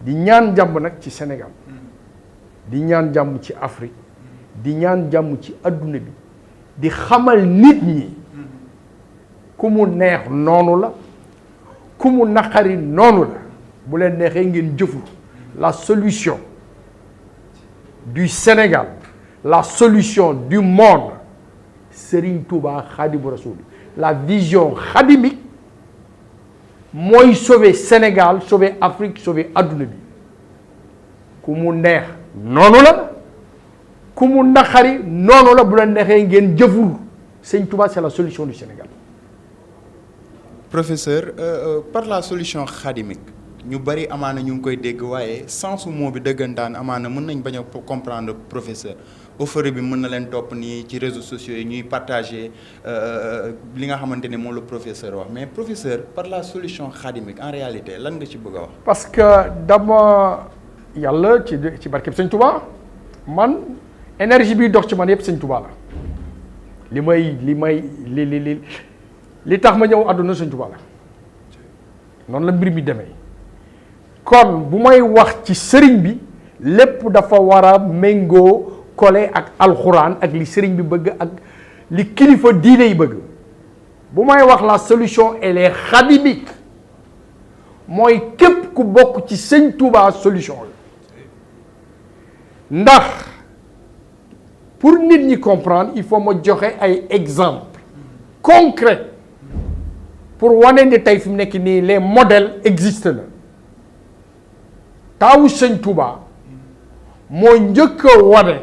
di ñaan jàmm nag ci Sénégal di ñaan jàmm ci Afrique di ñaan jàmm ci adduna bi di xamal nit ñi ku mu neex noonu la ku mu naqari noonu la bu leen neexee ngeen jëfu la solution du Sénégal la solution du monde Serigne Touba Khadimou Rassoul la vision khadimique mooy sauver Sénégal sauver Afrique sauver adduna bi ku mu neex noonu la ku mu naqari noonu la bu leen neexee ngeen jëful Serigne Touba c'est la solution du Sénégal. Professeur par la solution khadimique ñu bari amaana ñu ngi koy dégg waaye sensu mot bi dëggantaan amaana mën nañ bañ a comprendre professeur euphorie bi mën na leen topp nii ci réseaux sociaux yi ñuy partager li nga xamante ne moom la professeur wax mais professeur par la solution khadimique en réalité lan nga ci bëgg a wax. parce que dama yàlla ci barkeb Sëñ Touba man énergie bi dox ci man yëpp Sëñ Touba la li tax ma ñëw àdduna Sëñ Touba la noonu la mbir mi demee kon bu may wax ci sëriñ bi lépp dafa war a méngoo kole ak alxuraan ak li sëriñ bi bëgg ak li kilifa diine yi bëgg bu may wax la solution elle est khadimique mooy képp ku bokk ci Sëñ Touba solution la ndax pour nit ñi comprendre il faut ma joxe ay exemple concret pour wane ni tey fi mu nekk nii les modèles existent na taawu Sëñ Touba moo njëkk a wane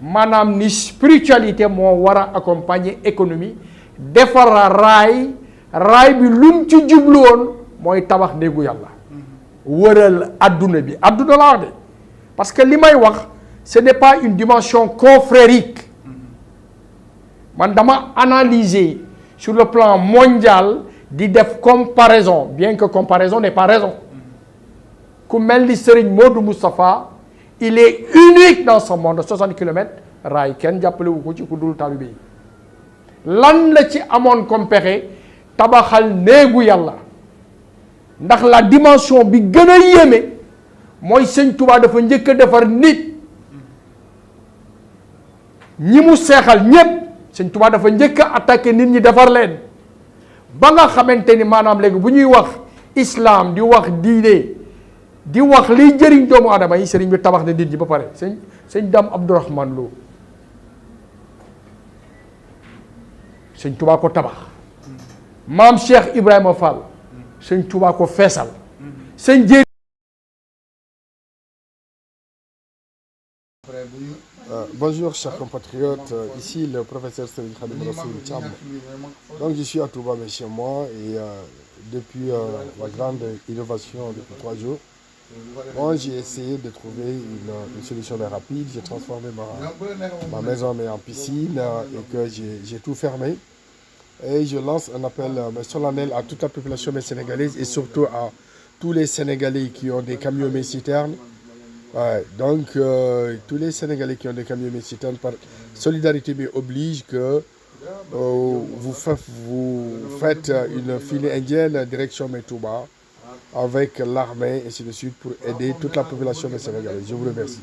maanaam ni spiritualité moo war a accompagner économie defara raay bi lum ci jublu woon mooy tabax néegu yàlla wëral adduna bi adduna laa wax de parce que li may wax ce n'est pas une dimension confrérique man dama analyser sur le plan mondial di def comparaison bien que comparaison n'est pas raison ku mel ni Serigne Modou Moustapha il est unique dans ce monde 60 kilomètres raay kenn jàppale wu ko ci ku dul taalibe yi lan la ci amoon comme pexe tabaxal néegu yàlla ndax la dimension bi gën a yéeme mooy Sëñ Touba dafa njëkk a defar nit ñi mu seexal ñépp Sëñ Touba dafa njëkk a attaqué nit ñi defar leen ba nga xamante ni maanaam léegi bu ñuy wax islam di wax diine di wax liy jëriñ doomu aadama yi sëriñ bi tabax na nit ñi ba pare sëñ Dame Abdourahmane Lo Sëñ Touba ko tabax maam Cheikh Ibrahima Fall Sëñ Touba ko feesal sëñ jéeri Bonjour chers compatriotes, ici le professeur Serigne Khadimou Rassoul Thiam. Donc je suis à Touba mais chez moi et depuis la grande innovation depuis 3 jours, bon, j'ai essayé de trouver une solution rapide. J'ai transformé ma maison mais en piscine et que j'ai tout fermé. Et je lance un appel solennel à toute la population sénégalaise et surtout à tous les Sénégalais qui ont des camions citernes. Ouais, donc tous les Sénégalais qui ont des camions citernes par solidarité mais oblige que vous faites une filée indienne direction Touba avec l'armée et ainsi de suite pour aider toute la population sénégalaise. Je vous remercie.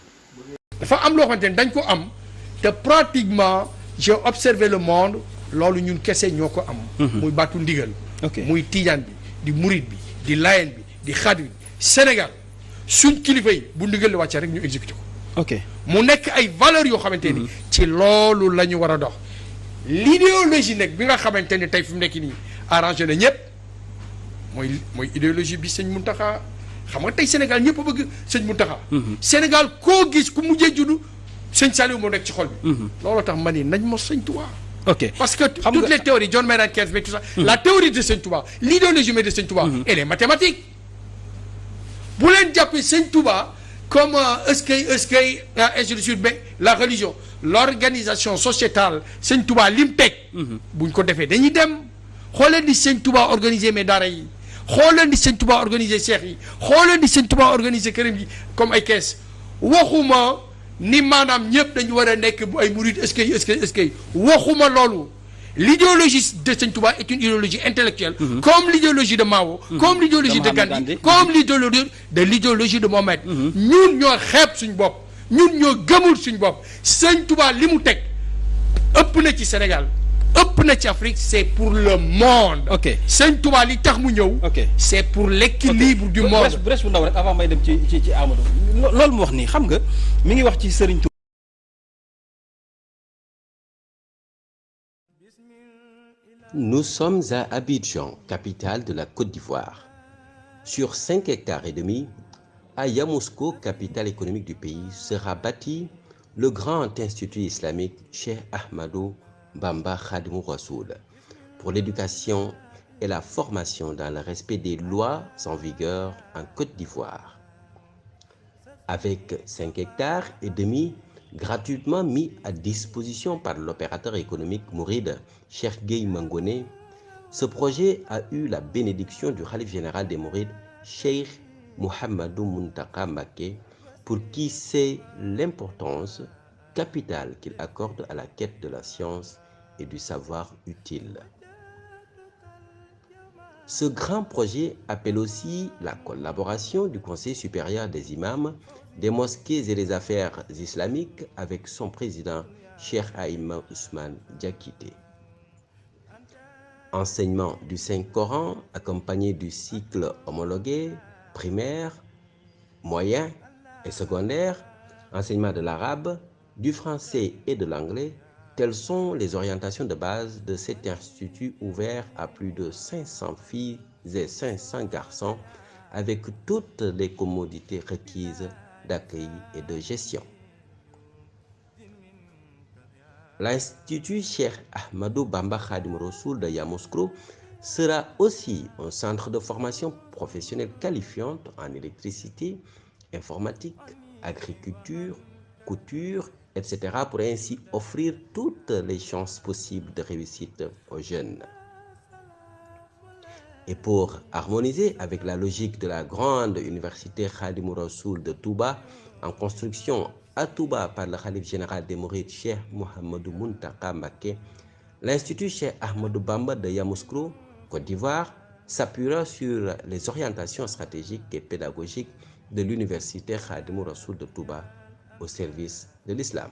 dafa am loo xamante ne dañ ko am te pratiquement j'ai observé le monde loolu ñun kese ñoo ko am. muy baatu ndigal. muy tijaan bi di murit bi di layen bi di xaadir bi Sénégal. suñ kilifa yi bu ndigal li wàccee rek ñu exécuté ko. ok mu nekk ay valeurs yoo xamante ni. ci loolu la ñu war a dox. l'idéologie nag bi nga xamante ni tey fi mu nekk nii arrangé na ñëpp mooy idéologie bi sëñ Mountakha xam nga tey Sénégal ñëpp a bëgg sëñ Mountakha. Sénégal koo gis ku mujjee juddu sëñ Saliou moo nekk ci xol bi. loolu tax ma ni nañ mos sëñ Touba. ok parce que toutes les théories John Maynard Keynes mais tout ça. la théorie de sëñ Touba l'idéologie de sëñ Touba. elle est mathématique. bu leen jàppee Sëñ Touba comme eskay ainsi de suite mais la religion l'organisation sociétale Sëñ Touba lim teg buñ ko defee dañuy dem xooleen di Sëñ Touba organisé mais daara yi xooleen di Sëñ Touba organisé seex yi xooleen di Sëñ Touba organisé këram yi comme ay kees waxuma ni maanaam ñëpp dañu war a nekk bu ay murid eskay waxuma loolu l'idéologie de Sëñ Touba est une idéologie intellectuelle, comme l'idéologie de Mao, comme l'idéologie de Gandhi, comme l'idéologie de Mohamed. ñun ñoo xeeb suñ bopp, ñun ñoo gëmul suñ bopp. Sëñ Touba li mu teg ëpp na ci Sénégal, ëpp na ci Afrique, c'est pour le monde. ok Sëñ Touba li tax mu ñëw. c'est pour l'équilibre du monde. bu bu ndaw rek avant may dem ci Amadou loolu mu wax nii xam nga mi ngi wax ci Serigne Touba. Nous sommes à Abidjan, capitale de la Côte d'Ivoire. Sur 5 hectares et demi, à Yamoussoukro, capitale économique du pays, sera bâti le grand institut islamique Cheikh Ahmadou Bamba Khadimou Rassoul pour l'éducation et la formation dans le respect des lois en vigueur en Côte d'Ivoire. Avec 5 hectares et demi gratuitement mis à disposition par l'opérateur économique mouride Cheikh Gueye Mangoné, ce projet a eu la bénédiction du khalife général des Mourides, Cheikh Mouhamadou Muntaka Mbacké, pour qui sait l'importance capitale qu'il accorde à la quête de la science et du savoir utile. Ce grand projet appelle aussi la collaboration du Conseil supérieur des imams, des mosquées et des affaires islamiques avec son président, Cheikh Aïma Ousmane Diakité. Enseignement du Saint-Coran accompagné du cycle homologué, primaire, moyen et secondaire, enseignement de l'arabe, du français et de l'anglais, telles sont les orientations de base de cet institut ouvert à plus de 500 filles et 500 garçons avec toutes les commodités requises d'accueil et de gestion. L'Institut Cheikh Ahmadou Bamba Khadim Rassoul de Yamoussoukro sera aussi un centre de formation professionnelle qualifiante en électricité, informatique, agriculture, couture, etc. pour ainsi offrir toutes les chances possibles de réussite aux jeunes. Et pour harmoniser avec la logique de la grande université Khadimou Rassoul de Touba, en construction à Touba par le khalife général des Mourides Cheikh Mouhamadou Muntaka Mbacké, l'Institut Cheikh Ahmadou Bamba de Yamoussoukro, Côte d'Ivoire, s'appuiera sur les orientations stratégiques et pédagogiques de l'université Khadimou Rassoul de Touba au service de l'islam.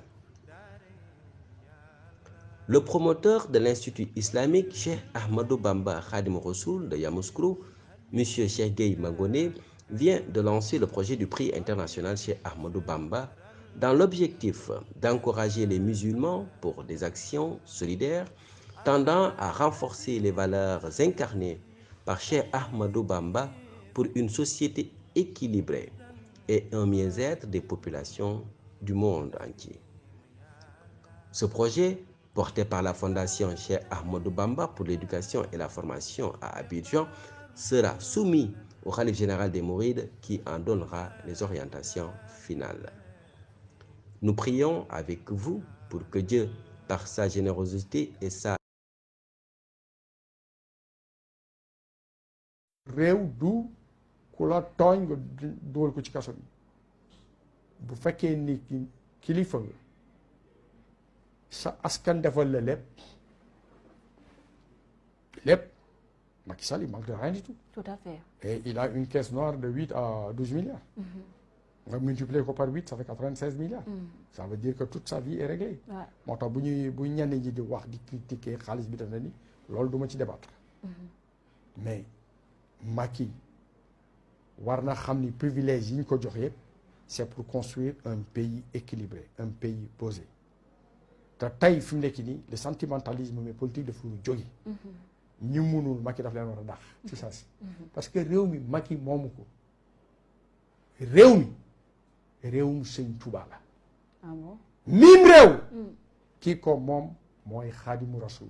Le promoteur de l'Institut islamique Cheikh Ahmadou Bamba Khadimou Rassoul de Yamoussoukro, M. Cheikh Gueye Mangoné, vient de lancer le projet du prix international Cheikh Ahmadou Bamba dans l'objectif d'encourager les musulmans pour des actions solidaires tendant à renforcer les valeurs incarnées par Cheikh Ahmadou Bamba pour une société équilibrée et un mieux-être des populations du monde entier. Ce projet, porté par la Fondation Cheikh Ahmadou Bamba pour l'éducation et la formation à Abidjan, sera soumis au khalife général des Mourides qui en donnera les orientations finales. Nous prions avec vous pour que Dieu, par sa générosité et sa réew du ku la tooñ nga dugal ko ci kaso bi bu fekkee ni kilifa nga sa askan defal la lépp Macky Sall il manque de rien du tout. Tout à fait. Et il a une caisse noire de 8 à 12 milliards. nga multiplier ko par 8 ça fait 96 milliards. Ça veut dire que toute sa vie est réglée. moo tax bu ñenn ñi di wax di critiquer xaalis bi def na ni loolu du ma ci débattre. mais Macky war na xam ni privilège yi ñu ko jox yëpp c'est pour construire un pays équilibré un pays posé te tey fi mu nekk nii le sentimentalisme mais politique dafa jóge ñi munul Macky daf leen war a dàq ci saa si parce que réew mi Macky moomu ko réewum Sëñ Tuuba la mim réew kii ko moom mooy Khadimou Rassoul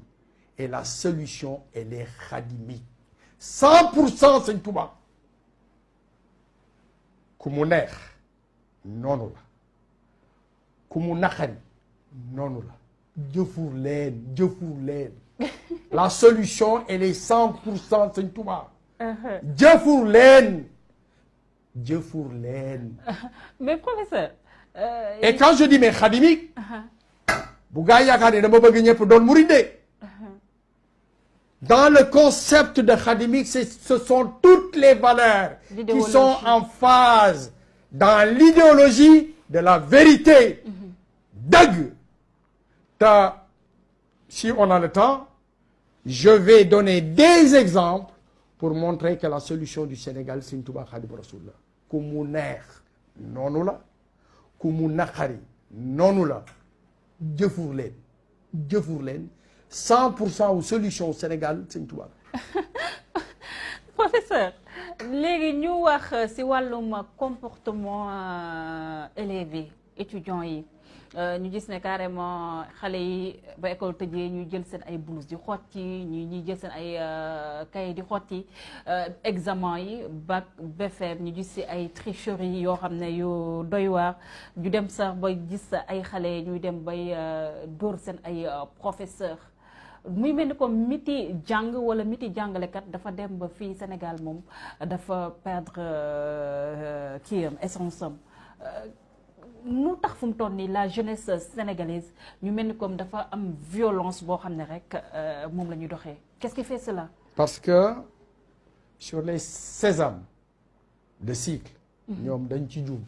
et la solution elle est khadimique 100% Sëñ Tuuba ku mu neex noonu la ku mu naqari noonu la jëfur leen la solution elle est 100% Sëñ Tuuba jëfur leen mais professeur et quand je dis mais khadimique bu gaa yaakaar ne dama bëgg ñëpp doon murid de Dans le concept de khadimique, ce sont toutes les valeurs qui sont en phase dans l'idéologie de la vérité. Dëgg. Si on a le temps, je vais donner des exemples pour montrer que la solution du Sénégal, Serigne Touba Khadimou Rassoul la. Ku mu neex noonu la, ku mu naqari noonu la. jëfur leen 100% wu solution au Sénégal Serigne Touba. Professeur léegi ñu wax ci wàllum comportement élèves yi étudiants yi ñu gis ne carrément xale yi ba école tëjee ñuy jël seen ay blouse di xotti ñuy jël seen ay cahier di xotti examen yi bac BFEM ñu gis ci ay tricheries yoo xam ne yu doy waar ñu dem sax ba gis ay xale ñuy dem bay dóor seen ay professeur muy mel ni comme miti jàng wala miti jàngalekat dafa dem ba fii Sénégal moom dafa perdre kii essence am nu tax fu mu toll nii la jeunesse sénégalaise ñu mel ni comme dafa am violence boo xam ne rek moom la ñuy doxee qu'est-ce qui fait cela? Parce que sur les sésames de cycle ñoom dañ ci juum.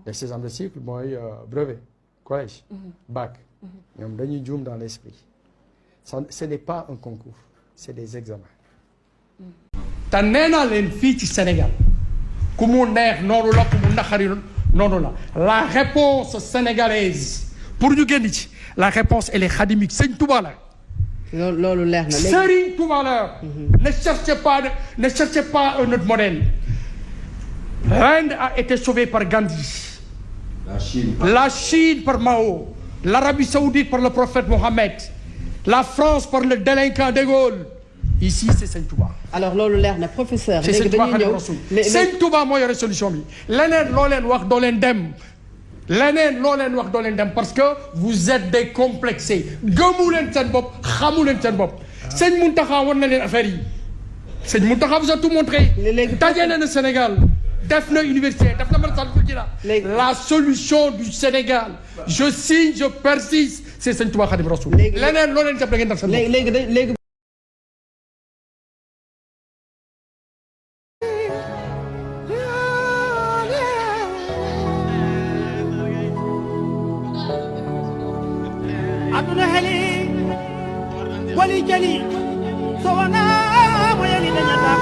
Les sésames de cycle mooy brevet collège bac ñoom dañuy juum dans l'esprit. Ce n'est pas un concours, c'est des examens. te nee naa leen fii ci Sénégal ku mu neex noonu la ku mu naqari noonu la. La réponse sénégalaise pour ñu génn ci la réponse elle est khadimique Serigne Touba la. loolu leer na léegi Serigne Touba la. Ne cherchez pas un autre modèle. L'Inde a été sauvée par Gandhi. La Chine par Mao. L'Arabie Saoudite par le prophète Mohammed. La France par le délinquant de Gaulle. Ici c'est Serigne Touba. alors loolu leer na professeur. léegi dañuy ñëw Serigne Touba moo yore solution bi. leneen loo leen wax doo leen dem. Parce que vous êtes décomplexés. gëmu leen seen bopp xamu leen seen bopp. Serigne Mountakha wan na leen affaire yi. Serigne Mountakha vous a tout montré. daje na Sénégal. def na université def na Massalikul Jinaan. La solution du Sénégal. je signe je persiste c'est Serigne Touba Khadimou Rassoul. leneen loo leen def da ngeen def seen bopp. léegi aduna heli wali jali sowana moyani dañata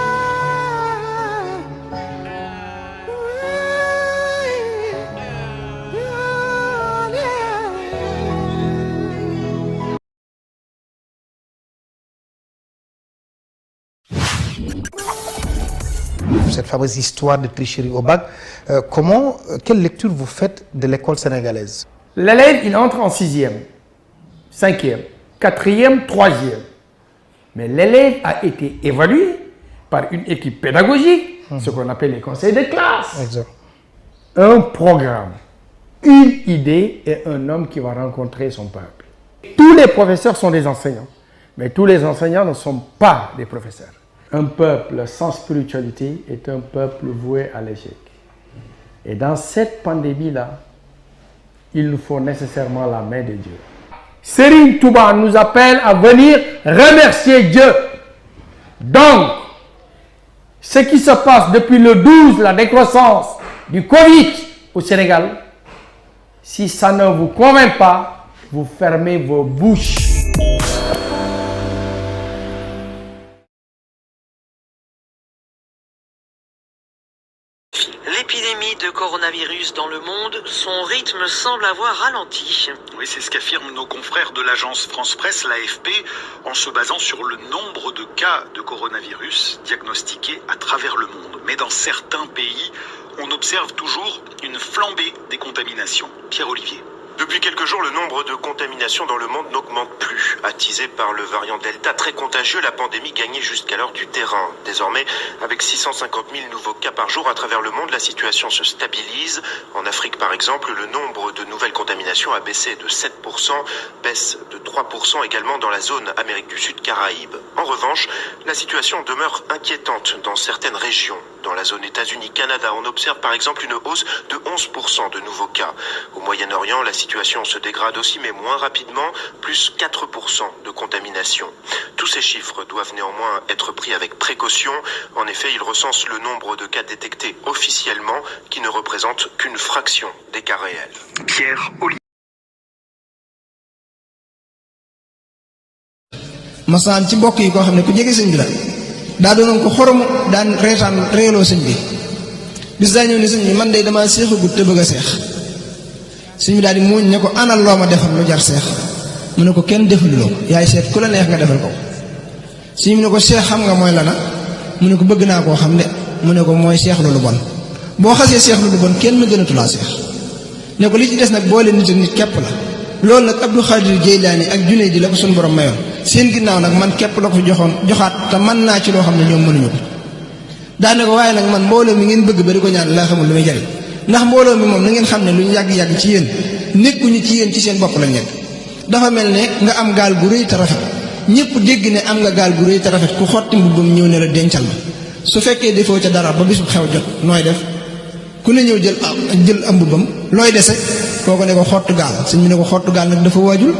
cette fameuse histoire de tricherie au bac, quelle lecture vous faites de l'école sénégalaise? L'élève, il entre en 6e, 5e, 4e, 3e. Mais l'élève a été évalué par une équipe pédagogique, ce qu'on appelle les conseils de classe. Exact. Un programme, une idée et un homme qui va rencontrer son peuple. Tous les professeurs sont des enseignants, mais tous les enseignants ne sont pas des professeurs. Un peuple sans spiritualité est un peuple voué à l'échec. Et dans cette pandémie-là, il nous faut nécessairement la main de Dieu. Serigne Touba nous appelle à venir remercier Dieu. Donc, ce qui se passe depuis le 12, la décroissance du Covid au Sénégal, si ça ne vous convainc pas, vous fermez vos bouches. L'épidémie de coronavirus dans le monde, son rythme semble avoir ralenti. Oui, c'est ce qu'affirment nos confrères de l'agence France-Presse, l'AFP, en se basant sur le nombre de cas de coronavirus diagnostiqués à travers le monde. Mais dans certains pays, on observe toujours une flambée des contaminations. Pierre-Olivier. Depuis quelques jours, le nombre de contaminations dans le monde n'augmente plus. Attisé par le variant Delta très contagieux, la pandémie gagnait jusqu'alors du terrain. Désormais, avec 650 000 nouveaux cas par jour à travers le monde, la situation se stabilise. En Afrique, par exemple, le nombre de nouvelles contaminations a baissé de 7%, baisse de 3% également dans la zone Amérique du Sud-Caraïbes. En revanche, la situation demeure inquiétante dans certaines régions. Dans la zone États-Unis-Canada, on observe par exemple une hausse de 11% de nouveaux cas. Au Moyen-Orient, la situation se dégrade aussi, mais moins rapidement, plus 4% de contamination. Tous ces chiffres doivent néanmoins être pris avec précaution. En effet, ils recensent le nombre de cas détectés officiellement qui ne représente qu'une fraction des cas réels. Pierre Olivier. masaan ci mbokk yi koo xam ne ku jege sëñ bi la daa doonoon ko xoromu daan reetaan reeloo sëñ bi bis daa ñëw ne sëñ bi man de damaa seexagut te bëgg a seex sëñ bi daal di muuñ ne ko anal loo ma defal lu jar seex mu ne ko kenn defaluloo ko yaay seet ku la neex nga defal ko sëñ bi ne ko seex xam nga mooy lana mu ne ko bëgg naa koo xam de mu ne ko mooy seex lu bon boo xasee seex lu bon kenn gënatu laa seex ne ko li ci des nag boole nit ak nit képp la loolu nag Abdou Khadir Jeylaani ak Junayd la ko suñu borom mayoon seen ginnaaw nag man képp la ko joxaat te mën naa ci loo xam ne ñoom mënuñu ko daane ko waaye nag man mbooloo mi ngeen bëgg ba di ko ñaan laa xamul lu muy jariñ ndax mbooloo mi moom na ngeen xam ne lu ñu yàgg-yàgg ci yéen nekkuñu ci yéen ci seen bopp lañ nekk dafa mel ne nga am gaal gu rëy te rafet ñëpp dégg ne am nga gaal gu rëy te rafet ku xotti mbubbam ñëw ne la dencal ma su fekkee defoo ca dara ba bisu xew jot nooy def ku ne ñëw jël am mbubbam looy dese kooko ne ko xottu gaal sëñ bi ne ko xottu gaal nag dafa waajul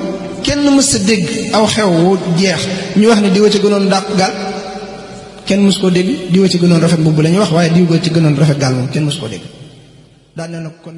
kenn mës a dégg aw xew wu jeex ñu wax ne diwa ci gënoon dàq gaal kenn mës koo dégg diwa ci gënoon rafet mbubb la ñuy wax waaye diwa ci gënoon rafet gaal moom kenn mës koo dégg daan ne nag kon